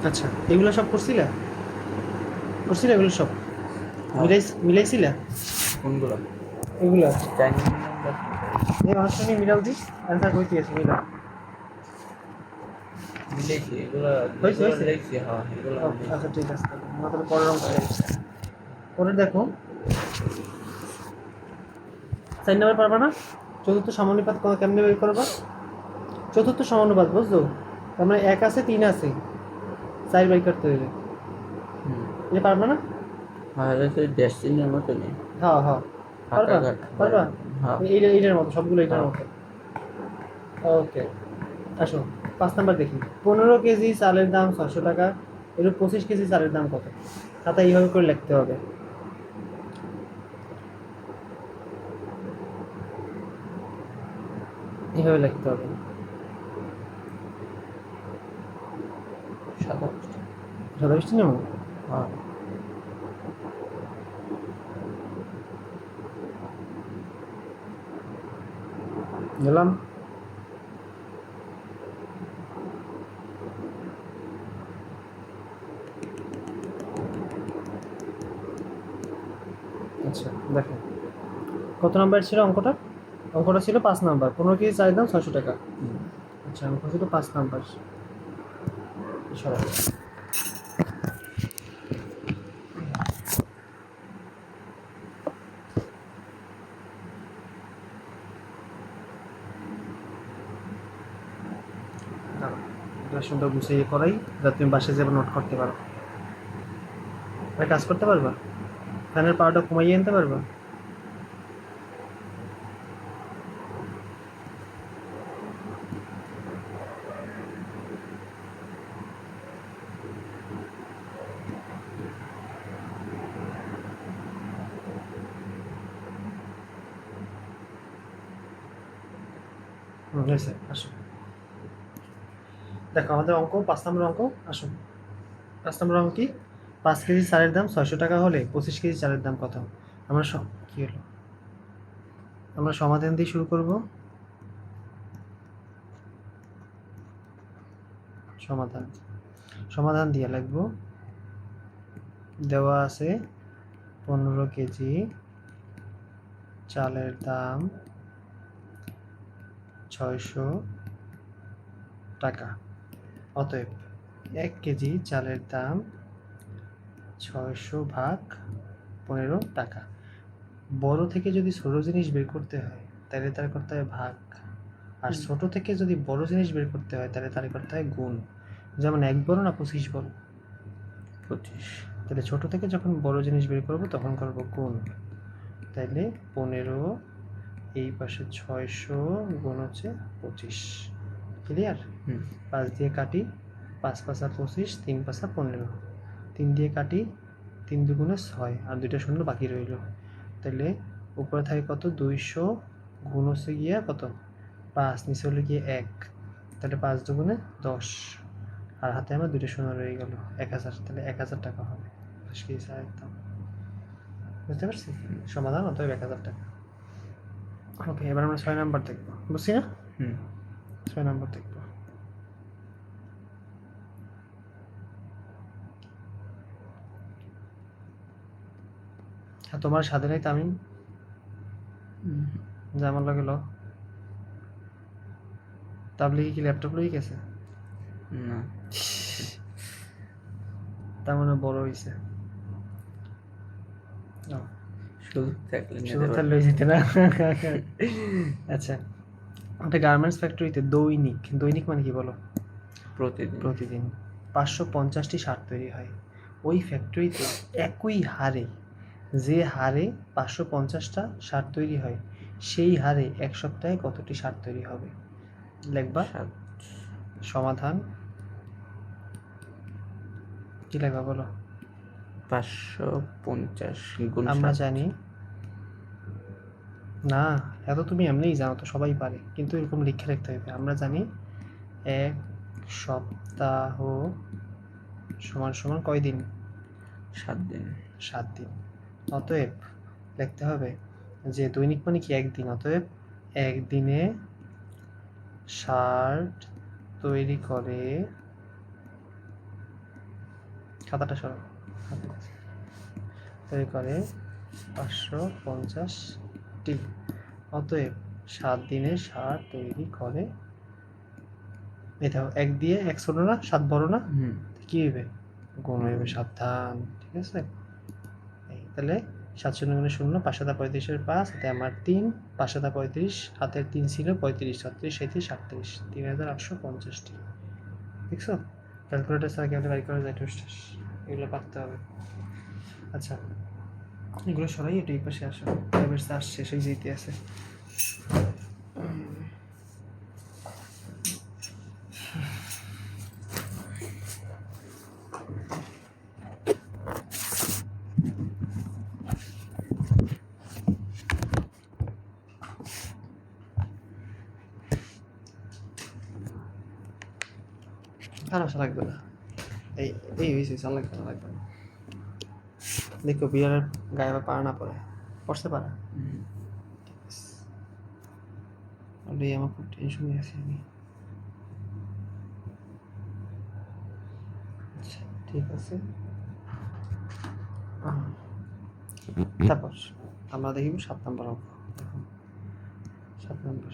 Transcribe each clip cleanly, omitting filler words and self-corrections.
আচ্ছা, এগুলো সব করছিলা? করছিলা এগুলো সব? হ্যাঁ। মিলাইছিলা কোনগুলো? এগুলা? Chinese number. এই অনুষ্ঠানে মিলাও দিস, অ্যান্সার কইতে আছে মিলাও। মিলেছি এগুলো, হয়েছে যেগুলো হয়েছে। লিখছি হ্যাঁ এগুলো ও মিলেছি। আচ্ছা ঠিক আছে, আমরা তাহলে পরের অঙ্ক যাচ্ছি। পরে দেখো 4 নাম্বার পারবা না? চতুর্থ সমানুপাত কেমনে বের করবা? চতুর্থ সমানুপাত বুঝছো? তার মানে 1 আছে 3 আছে, 4 বাই করতে হইবে। হুম। এটা পারবা না? আর হচ্ছে ডেস্টিনের মতো নেই। হ্যাঁ হ্যাঁ ফাঁকা পারবা। ঘাট পারবা হ্যাঁ। এইটার মতো, সবগুলো এইটার হ্যাঁ। মতো। ওকে, আসো 5 নাম্বার দেখি। 15 কেজি চালের দাম 600 টাকা, এর 25 কেজি চালের দাম কত? খাতা এইভাবে করে লিখতে হবে। এইভাবে লিখতে হবে। 27। 27টি নেব। হ্যাঁ। গেলাম। আচ্ছা দেখো কত নাম্বার ছিল অঙ্কটা? অঙ্কটা ছিল 5 নাম্বার, 15 কেজি চালের দাম 600 টাকা। হুম। আচ্ছা অঙ্ক ছিল 5 নাম্বার। সরাই এটা সুন্দর গুছিয়ে করাই, যাতে তুমি বাসায় যাবে নোট করতে পারো। একটা কাজ করতে পারবা, ফ্যানের পাওয়ারটা কমাইয়ে আনতে পারবা? হয়েছে, আসো দেখো আমাদের অঙ্ক 5 নম্বর অঙ্ক। আসো 5 নম্বর অঙ্ক কি? 5 কেজি চালের দাম 600 টাকা হলে 25 কেজি চালের দাম কত? আমরা কি হলো, আমরা সমাধান দিয়ে শুরু করব। সমাধান, সমাধান দিয়ে লিখবো। দেওয়া আছে 15 কেজি চালের দাম 600 টাকা, অতএব 1 কেজি চালের দাম 600/15 টাকা। বড় থেকে যদি ছোট জিনিস বের করতে হয় তাহলে তার করতে হয় ভাগ, আর ছোট থেকে যদি বড় জিনিস বের করতে হয় তাহলে তার করতে হয় গুণ। যেমন 1 বড় না 25 বড়? 25। তাহলে ছোট থেকে যখন বড় জিনিস বের করব তখন করব গুণ। তাইলে 15, এই পাশে 600 গুণ হচ্ছে 25। ক্লিয়ার? হুম। 5 দিয়ে কাটি, 5 পাঁচা 25, 3 পাঁচা 15, 3 দিয়ে কাটি, 3 দুগুণে 6, আর 2টা শূন্য বাকি রইল। তাহলে উপরে থাকে কত? 200 গুণ হচ্ছে গিয়ে কত? 5, নিচে হলে গিয়ে 1, তাহলে 5 দুগুণে 10, আর হাতে আমার 2টা শূন্য রয়ে গেল, 1000। তাহলে 1000 টাকা হবে 25 কেজি চালের দাম। বুঝতে পারছি? সমাধান অতএব 1000 টাকা। ওকে, এবার আমরা 6 নাম্বার দেখবো, বুঝছি না? হুম। 6 নাম্বার দেখবো। হ্যাঁ, তোমার সাথে নাই তামিম যে আমার লাগে ল, তাবলিগে কি ল্যাপটপ লই গেছে? না। তার মানে বড় হইছে। সুযোগ থাকলে নিতে শুধু তার পারবো। লই যেতে না। আচ্ছা, একটা গার্মেন্টস ফ্যাক্টরিতে দৈনিক, দৈনিক মানে কি বলো? প্রতিদিন। প্রতিদিন 550টি শার্ট তৈরি হয়। ওই ফ্যাক্টরিতে একই হারে, যে হারে 550টা শার্ট তৈরি হয় সেই হারে 1 সপ্তাহে কতটি শার্ট তৈরি হবে? লিখবা। 7। সমাধান কি লিখবা বলো? 550 গুণ আমরা 7। জানি না, এত তুমি এমনিই জানো তো, সবাই পারে, কিন্তু এরকম লিখে রাখতে হবে। আমরা জানি 1 সপ্তাহ সমান সমান কয় দিন? 7 দিন। 7 দিন। অতএব লিখতে হবে যে দৈনিক মানে কি? 1 দিন, অতএব 1 দিনে শার্ট তৈরি করে খাতাটা সরাও, তৈরি করে 550টি। অতএব 7 দিনে সার তৈরি করে, এটা 1 দিয়ে 1 ছোট না, 7 বড় না, কি হবে গুণ হইবে, সাবধান, ঠিক আছে। এই তাহলে 7 শূন্য গুণে 0, 5 সাতা 35-এর 5, হাতে আমার 3, 5 সাতা 35, হাতের 3 ছিল, 35, 36, 37, 38, 3850টি। দেখছো, ক্যালকুলেটার ছাড়া কেমন বাড়ি করা যায় টোস্টাস, এগুলো পারতে হবে। আচ্ছা, এগুলো সরাই, এটা এই পাশে আসো, এবার চাষ শেষ হয়ে যেতে আছে। আর আসা লাগবে না, এই এই হয়েছে, চাল লাগবে না, লাগবে না। দেখো বিড়ালের গায়ে আবার পাড়া না পড়ে, পড়তে পারে। অলরেডি আমার খুব টেনশন হয়ে আছে আমি। আচ্ছা ঠিক আছে, তারপর আমরা দেখিব 7 নম্বর অঙ্ক। 7 নম্বর,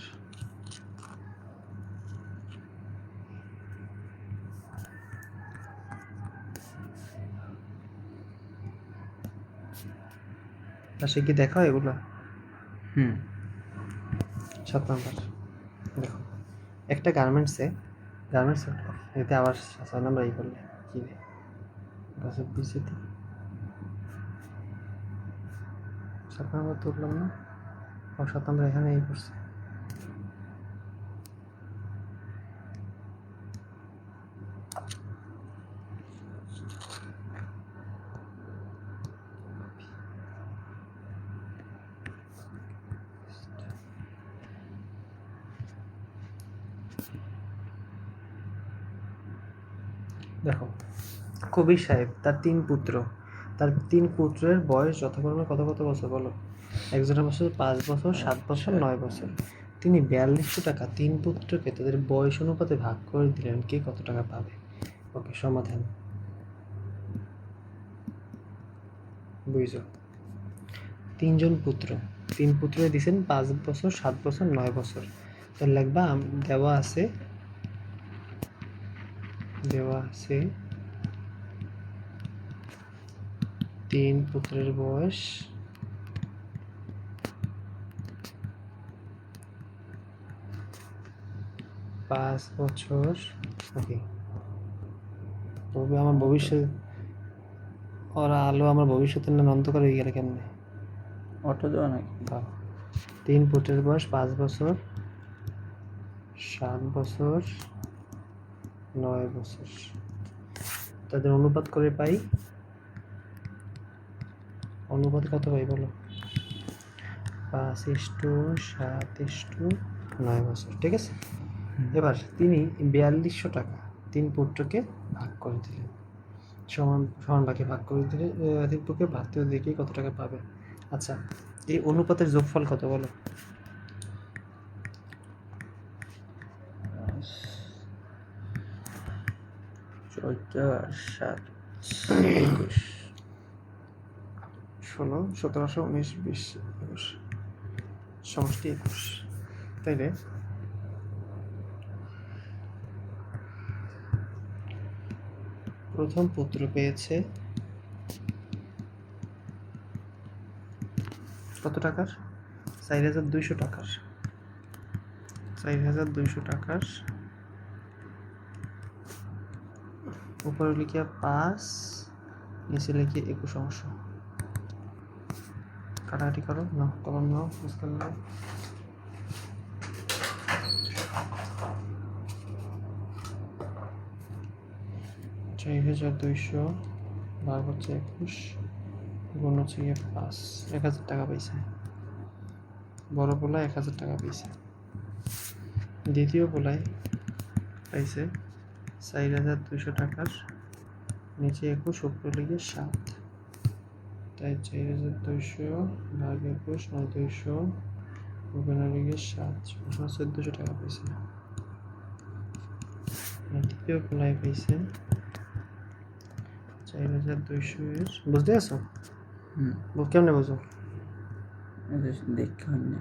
সে কি দেখো এগুলো। 7 নম্বর দেখো, একটা গার্মেন্টস এতে আবার 7 নম্বর এই করলে কি রে, গাছের পিছিয়ে 7 নম্বর তুললাম না, 7 নম্বর এখানে এই করছে। দেখো, কবির সাহেব তার 3 পুত্র, তার 3 পুত্রের বয়স যথাক্রমে কত কত বছর বলো। একজনের বছর 5 বছর, 7 বছর, 9 বছর। তিনি 4200 টাকা 3 পুত্রকে তাদের বয়স অনুপাতে ভাগ করে দিলেন, কে কত টাকা পাবে। ওকে, সমাধান বুঝছো। 3 জন পুত্র, 3 পুত্র দিয়েছেন 5 বছর, 7 বছর, 9 বছর। তাহলে লাগবা দেওয়া আছে 3 পুত্রের বয়স 5 বছর। ওকে, তবে আমার ভবিষ্যৎ, ওরা আলো আমার ভবিষ্যতের নাম অন্ধকার হয়ে গেলে কেমনে। অটো দেওয়া নাকি? 3 পুত্রের বয়স 5 বছর, 7 বছর, 9 বছর। তাদের অনুপাত করে পাই, অনুপাত কত পাই বলো, 5:7:9 বছর, ঠিক আছে। এবার তিনি 4200 টাকা 3 পুত্রকে ভাগ করে দিলেন, সমান সমান ভাগে ভাগ করে দিলে 3 পুত্রকে ভাগ করে দেখি কত টাকা পাবে। আচ্ছা, এই অনুপাতের যোগফল কত বলো। 14 7 21 16 17 19 20 21, সমষ্টি 21। তাইলে প্রথম পুত্র পেয়েছে কত টাকার, 4200 টাকার, 4200 টাকার। উপরে লিখিয়া 5, নিচে লিখিয়ে 21 অংশ। কাটাকাটি করো, না কলম নাও, মুস্কান নাও। চার 4200 ভাগ হচ্ছে 21 গুণ হচ্ছে 5, 1000 টাকা পাইছে। বড় পোলায় 1000 টাকা পাইছে, দ্বিতীয় পোলায় পাইছে 4200 টাকার, নিচে 21, উপরে লিখে 7, তাই 4200 ভাগ 21 900 উপরে লিখে 7, 1400 টাকা পাইছে। তৃতীয় পোলায় পাইছে 4200 বুঝতে আছো? হুম কেমনে বুঝো? এটা দেখতে হয় না।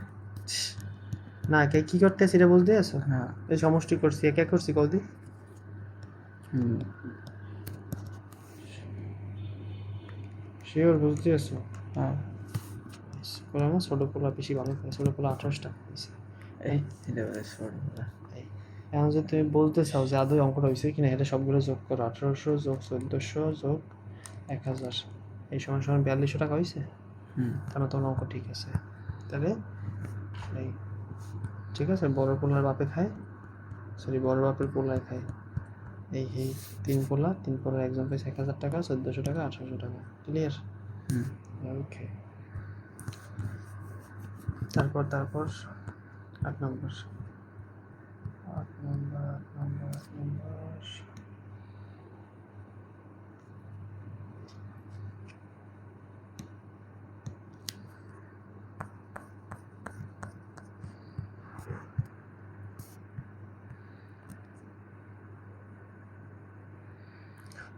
না কে কি করতেছি এটা বুঝতে আছো? হ্যাঁ এই সমষ্টি করছি এক এক করছি কদি হুম শিওর বুঝতে আছো? হ্যাঁ বললাম না ছোটো পোলা বেশি ভালো করে, ছোটো পোলা 28 টাকা পাইছে। এই এটা বেশ ছোটবেলা। এখন যদি তুমি বলতে চাও যে আদৌ অঙ্কটা হয়েছে কিনা, এটা সবগুলো যোগ করো, 1800 যোগ 1400 যোগ 1000 এই সমান সমান 4200 টাকা হয়েছে। হুম তাহলে তোমার অঙ্ক ঠিক আছে। তাহলে এই ঠিক আছে, বড় পোলার বাপে খায়, সরি বড় বাপের পোলায় খায়। এই 3 পোলার একজন পাইছে 1000 টাকা, 1400 টাকা, 1800 টাকা। ক্লিয়ার? হুম ওকে। তারপর 8 নম্বর।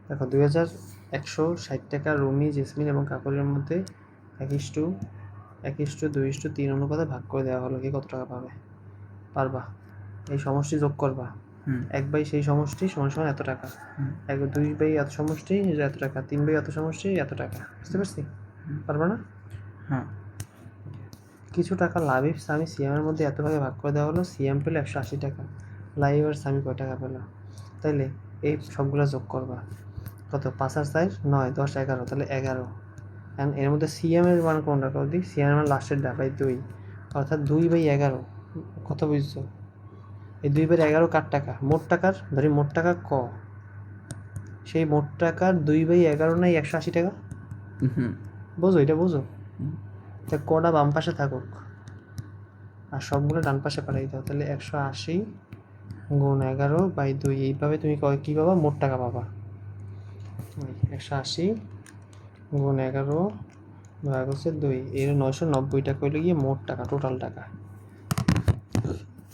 দেখো 2160 টাকা রুমি, জেসমিন এবং কাকুরের মধ্যে 1:2:3 অনুপাতে ভাগ করে দেওয়া হলো। কি কত টাকা পাবে? পারবা? এই সমষ্টি যোগ করবা। হুম 1 বাই সেই সমষ্টি সমান সমান এত টাকা, হুম 2 বাই এত সমষ্টি এত টাকা, 3 বাই এত সমষ্টি এত টাকা। বুঝতে পারছি? পারবা না? হ্যাঁ কিছু টাকা লাবিব, সামি, সিয়ামের মধ্যে এত ভাগে ভাগ করে দেওয়া হলো। সিয়াম পেলো 180 টাকা, লাবিব আর সামি কয় টাকা পেলো? তাইলে এই সবগুলো যোগ করবা। কত? 5 আর 4 9 10 11, তাহলে 11। এখন এর মধ্যে সিএমের মান কোনটা কত দিই? সিএমের মান লাস্টের বাই 2, অর্থাৎ 2/11। কত বুঝছো? এই 2/11 কার টাকা? মোট টাকার, ধরি মোট টাকা ক, সেই মোট টাকার 2/11 নাই 180 টাকা। হুম বোঝো? এটা বোঝো? হুম তা কটা বাম পাশে থাকুক আর সবগুলো ডান পাশে পাঠাই দাও, তাহলে 180 গুণ 11/2। এইভাবে তুমি কী পাবা? মোট টাকা পাবা। 180 গুণ 11 ভাগ হচ্ছে 2, এর 990 টাকা হইলে গিয়ে মোট টাকা, টোটাল টাকা।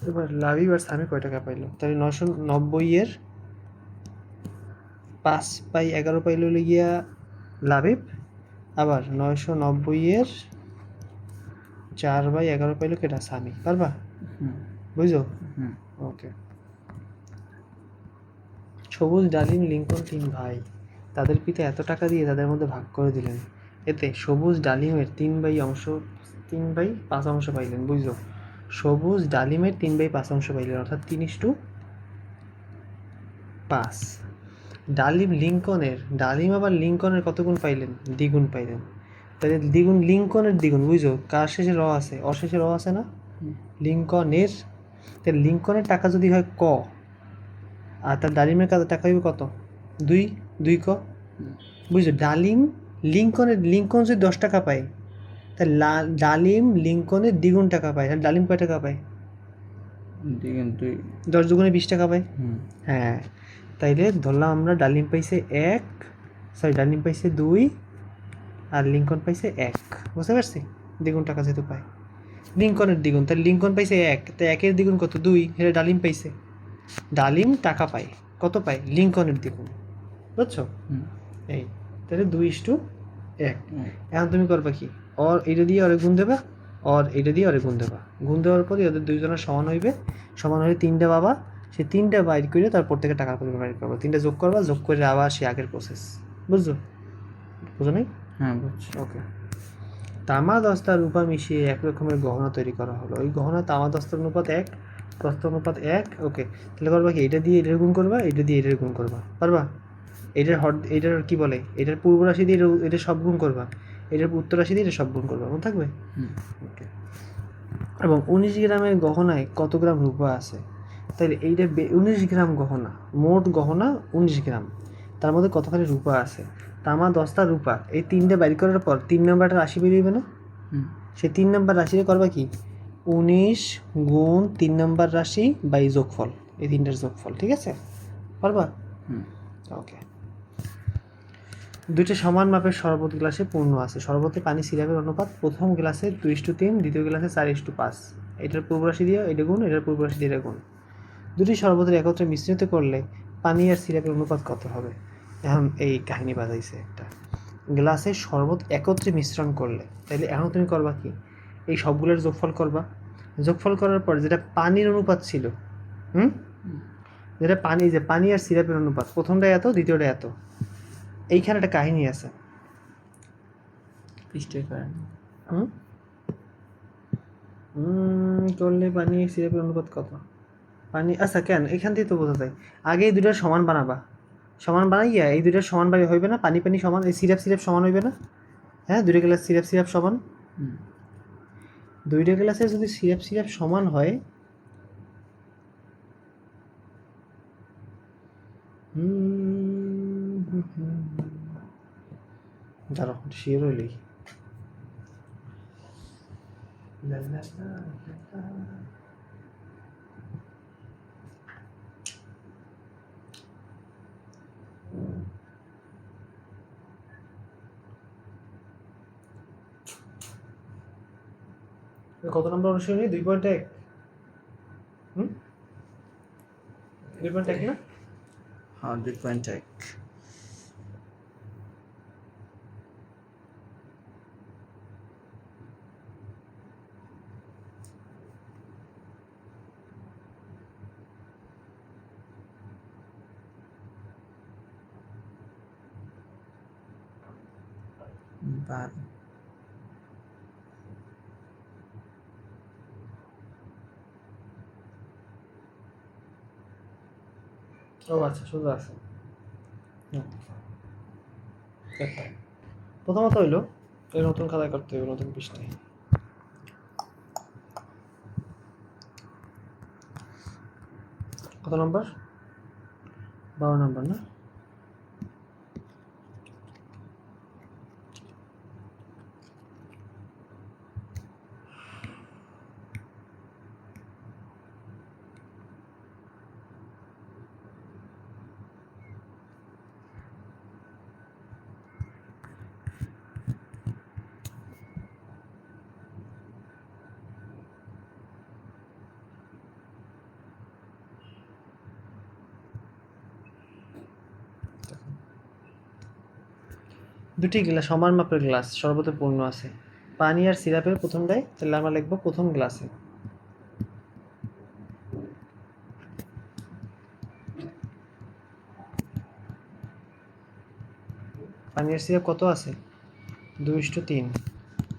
এবার লাবিব আর সামি কয় টাকা পাইলো? তাহলে 990 5/11 পাইলো হইলে গিয়া লাবিব, আবার 990 4/11 পাইলো কেটা? সামি। পারবা? হুম বুঝছো? হুম ওকে। সবুজ, ডালিম, লিঙ্কন 3 ভাই, তাদের পিতা এত টাকা দিয়ে তাদের মধ্যে ভাগ করে দিলেন। এতে সবুজ ডালিমের 3/5 অংশ পাইলেন। বুঝছো? সবুজ ডালিমের 3/5 অংশ পাইলেন, অর্থাৎ 3:5। ডালিম আবার লিঙ্কনের কত গুণ পাইলেন? দ্বিগুণ পাইলেন। তাহলে দ্বিগুণ, লিঙ্কনের দ্বিগুণ। বুঝছো? কার শেষে র আছে? অশেষে র আছে না? লিঙ্কনের, তাহলে লিঙ্কনের টাকা যদি হয় ক, আর তার ডালিমের টাকা হইবে কত? 2 ক। বুঝছো? লিঙ্কন যদি 10 টাকা পায়, তাহলে ডালিম লিঙ্কনের দ্বিগুণ টাকা পায়। তাহলে ডালিম কয় টাকা পায়? 10 দুগুণে 20 টাকা পায়। হ্যাঁ, তাইলে ধরলাম আমরা ডালিম পাইছে 2 আর লিঙ্কন পাইছে 1। বুঝতে পারছি? দ্বিগুণ টাকা যেহেতু পায়, লিঙ্কনের দ্বিগুণ, তাহলে লিঙ্কন পাইছে 1, তাই 1-এর দ্বিগুণ কত? 2, সেটা ডালিম পাইছে। ডালিম টাকা পায়, কত পায়? লিঙ্কনের দ্বিগুণ। বুঝছো? এই তাহলে 2:1। এখন তুমি করবা কি? এইটা দিয়ে ওরে গুণ দেবা, এইটা দিয়ে ওরে গুণ দেবা। গুণ দেওয়ার পরে ওদের দুইজনের সমান হইবে, সমান হলে 3টা পাবা। সেই 3টা বাইর করে তারপর থেকে টাকার পরিমাণ বাইর করবা। 3টা যোগ করবা, যোগ করে আবার সে আগের প্রসেস। বুঝছো? বুঝো নাই? হ্যাঁ বুঝছি। ওকে। তামা, দস্তা, রূপা মিশিয়ে এক রকমের গহনা তৈরি করা হলো। ওই গহনা তামা দস্তার অনুপাত 1, দস্তার অনুপাত 1। ওকে, তাহলে করবা কি? এটা দিয়ে এটার গুণ করবা, এটা দিয়ে এটার গুণ করবা। পারবা? এটার কি বলে? এটার পূর্ব রাশি দিয়ে এটা সব গুণ করবা, এটার উত্তর রাশি দিয়ে এটা সব গুণ করবা। মনে থাকবে? ওকে। এবং 19 গ্রামের গহনায় কত গ্রাম রূপা আছে? তাহলে এইটা 19 গ্রাম গহনা, মোট গহনা 19 গ্রাম, তার মধ্যে কতখানি রূপা আছে? তামা, দস্তা, রূপা, এই 3টে বাইর করার পর 3 নম্বরটা রাশি বেরিয়ে না? সেই 3 নম্বর রাশিটা করবা কি? 19 গুণ 3 নম্বর রাশি বাই যোগফল, এই 3টার যোগফল। ঠিক আছে? পারবা? ওকে। 2টি সমান মাপের শরবত গ্লাসে পূর্ণ আছে। শরবতে পানি সিরাপের অনুপাত প্রথম গ্লাসে 2:3, দ্বিতীয় গ্লাসে 4:5। এটার পূর্ব রাশি দিয়ে এটা গুণ, এটার পূর্ব রাশি দিয়ে এটা গুণ। 2টি শরবতের একত্রে মিশ্রিত করলে পানি আর সিরাপের অনুপাত কত হবে? এখন এই কাহিনী বাজাইছে একটা, গ্লাসে শরবত একত্রে মিশ্রণ করলে, তাইলে এখন তুমি করবা কি, এই সবগুলোর যোগফল করবা। যোগফল করার পর যেটা পানির অনুপাত ছিল, যেটা পানি, যে পানি আর সিরাপের অনুপাত, প্রথমটা এত, দ্বিতীয়টা এত, এইখানে একটা কাহিনী আছে। পৃষ্ঠের কারণে করলে পানি সিরাপের অনুপাত কত, পানি, আচ্ছা কেন, এখান থেকে তো বোঝা যায়। আগে এই দুটার সমান বানাবা, সমান বানাইয়া এই দুটার সমান বাই হইবে না, পানি পানি সমান, এই সিরাপ সিরাপ সমান হইবে না, হ্যাঁ দুইটা গ্লাস সিরাপ সিরাপ সমান, দুইটা গ্লাসে যদি সিরাপ সিরাপ সমান হয়, দাঁড়াও শিওর হইলেই কত নম্বর অনুশীলনী, 2.1, 2.1 না, হ্যাঁ 2.1। বারো। ও আচ্ছা শুধু আছে। প্রথমত হইলো এই নতুন খাতায় করতে হবে, নতুন পৃষ্ঠায়। কত নম্বর, 12 নম্বর না, দুটি গ্লাস, সমান মাপের গ্লাস, শরবতে পূর্ণ আছে, পানি আর সিরাপের প্রথমটায়, তাহলে আমরা লিখবো প্রথম গ্লাসে, পানি আর সিরাপ কত আছে, 2:3,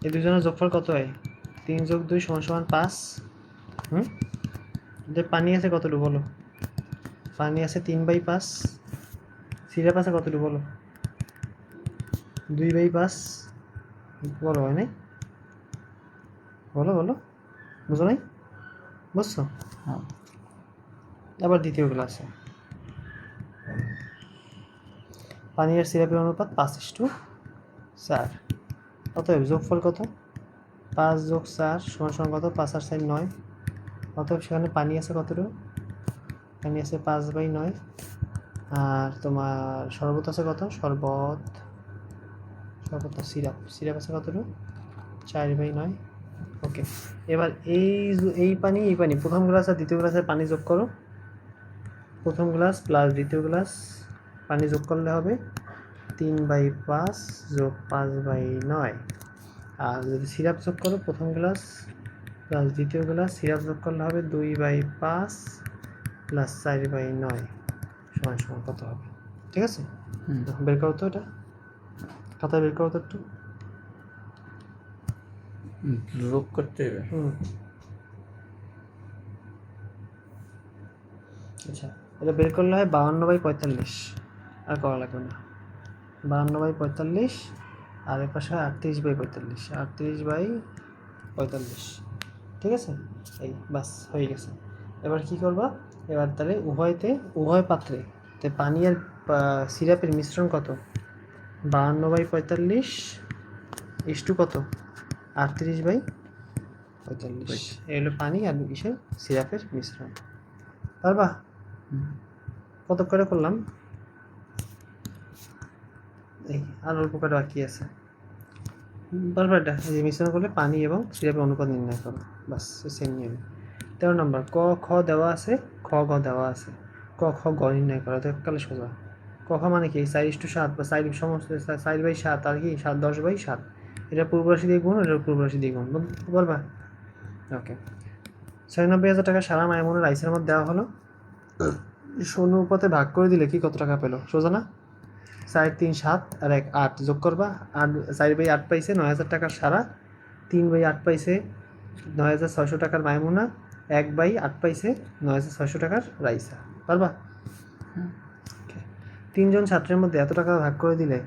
এই দুজনের যোগফল কত হয়, 3 + 2 = 5। যে পানি আছে কতটুকু বলো, পানি আছে 3/5, সিরাপ আছে কতটুকু বলো, 2/5, বলো হয় নাই, বলো বলো, বুঝো নাই, বুঝছো? হ্যাঁ আবার দ্বিতীয় গ্লাসে পানি আর সিরাপের অনুপাত 5:4, অতএব যোগফল কত, 5 + 4 = কত, 5 আর 4 9, অতএব সেখানে পানি আছে কতটুকু, পানি আছে 5/9, আর তোমার শরবত আছে কত, শরবত না, সিরাপ আছে কতটুকু, 4/9। ওকে, এবার এই পানি প্রথম গ্লাস আর দ্বিতীয় গ্লাসের পানি যোগ করো, প্রথম গ্লাস প্লাস দ্বিতীয় গ্লাস পানি যোগ করলে হবে 3/5 + 5/9, আর যদি সিরাপ যোগ করো, প্রথম গ্লাস প্লাস দ্বিতীয় গ্লাস সিরাপ যোগ করলে হবে 2/5 + 4/9 সমান কত হবে, ঠিক আছে? বের করো তো, এটা খাতায় বের করো তো একটু, যোগ করতে হবে। আচ্ছা, এটা বের করলে হয় 52/45, আর করা লাগবে না, 52/45, আর এর পাশে 38/45, 38/45, ঠিক আছে? এই বাস হয়ে গেছে। এবার কি করবা, এবার তাহলে উভয় পাত্রে পানি আর সিরাপের মিশ্রণ কত, 52/45 = কত, 38/45, এই হলো পানি আর কিসের, সিরাপের মিশ্রণ। পারবা? কত করে করলাম, এই আর অল্প করে বাকি আছে, পারবা এটা, এই মিশ্রণ করলে পানি এবং সিরাপের অনুপাত নির্ণয় করো, বাস সেম নিয়ম। 13 নম্বর, ক খ দেওয়া আছে, খ গ দেওয়া আছে, ক খ গ নির্ণয় করা, তো এককালে সোজা। কখা মানে কি 4:7 বা 4 সমস্ত 4/7 আর কি 10/7, এটা পূর্ব রাশি দিয়ে গুণ, এটা পূর্ব রাশি দিয়ে গুণ, বলবা? ওকে, 96,000 টাকা সারা মাইমুনের রাইসের মধ্যে দেওয়া হলো। অনুপাতে ভাগ করে দিলে কি কত টাকা পেলো? সোজা না? 4, 3, 7 আর 1, 8 যোগ করবা। 8 4/8 পাইছে 9,000 টাকার সারা, 3/8 পাইছে 9,600 টাকার মাইমুনা, 1/8 পাইছে 9,600 টাকার রাইসা। পারবা? তিনজন ছাত্রের মধ্যে এত টাকা ভাগ করে দিলে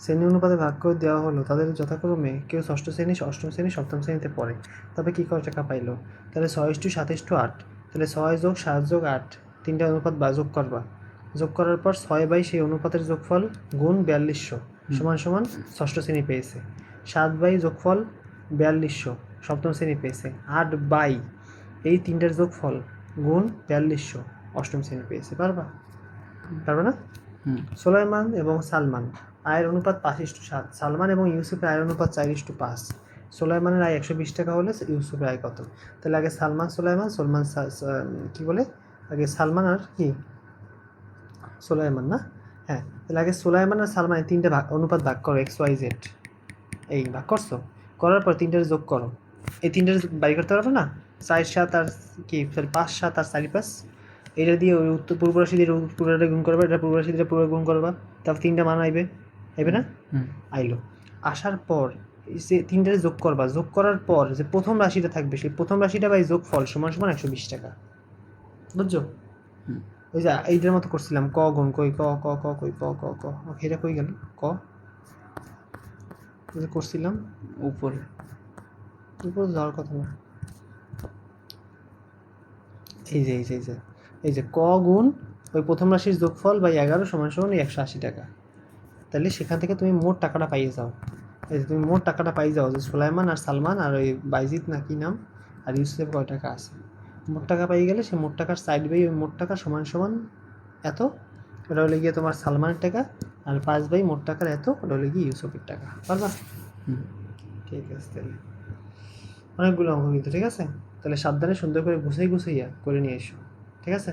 শ্রেণী অনুপাতে ভাগ করে দেওয়া হলো, তাদের যথাক্রমে কেউ ষষ্ঠ শ্রেণী, অষ্টম শ্রেণী, সপ্তম শ্রেণীতে পড়ে, তবে কি কত টাকা পাইলো? তাহলে 6:7:8, তাহলে 6 যোগ 7 যোগ 8, তিনটা অনুপাত বা যোগ করবা। যোগ করার পর 6 সেই অনুপাতের যোগফল গুণ 4200 সমান সমান ষষ্ঠ শ্রেণী পেয়েছে। 7 যোগফল 4200 সপ্তম শ্রেণী পেয়েছে। 8 এই তিনটার যোগফল গুণ 4200 অষ্টম শ্রেণী পেয়েছে। পারবা? পারবে না? সুলাইমান এবং সালমান আয়ের অনুপাত 5:7, সালমান এবং ইউসুফের আয়ের অনুপাত 4:5। সুলাইমানের আয় 120 টাকা হলে ইউসুফের আয় কত? তাহলে আগে সালমান সুলাইমান, কি বলে আগে সালমান আর কি সুলাইমান না? হ্যাঁ, তাহলে আগে সুলাইমান আর সালমান তিনটে অনুপাত ভাগ করো, XYZ। এই ভাগ করছো, করার পর তিনটার যোগ করো। এই তিনটার বাড়ি করতে পারবে না? 4, 7 আর কি 5, 7 আর 4, 5, এটা দিয়ে ওই উত্তর পূর্ব রাশি দিয়ে পুরোটা গুণ করবা, এটা পূর্ব রাশি দিয়ে পুরো গুণ করবা, তারপর তিনটা মান আইবে না? আইলো। আসার পর যে তিনটারে যোগ করবা, যোগ করার পর যে প্রথম রাশিটা থাকবে সেই প্রথম রাশিটা বাই যোগফল সমান সমান 120 টাকা। বুঝছো? ওই যে এইটার মতো করছিলাম, ক গুণ কই ক ক ক কই ক ক ক, এটা কই গেল? ক করছিলাম উপরে যাওয়ার কথা না। এই যে ক গুণ ওই প্রথম রাশির যোগফল বাই 11 সমান সমান 180 টাকা। তাহলে সেখান থেকে তুমি মোট টাকাটা পাইয়ে যাও। এই যে তুমি মোট টাকাটা পাই যাও যে সুলাইমান আর সালমান আর ওই বাইজিদ না কি নাম আর ইউসুফের কয় টাকা আছে। মোট টাকা পাই গেলে সে মোট টাকার সাইড বাই ওই মোট টাকা সমান সমান এত, ওটা হলে গিয়ে তোমার সালমানের টাকা, আর 5 মোট টাকার এত, ওটা হলে গিয়ে ইউসুফের টাকা। পারবা? ঠিক আছে, তাহলে অনেকগুলো অঙ্ক কিন্তু। ঠিক আছে, তাহলে সাবধানে সুন্দর করে গুছাইয়া করে নিয়ে এসো। ঠিক আছে?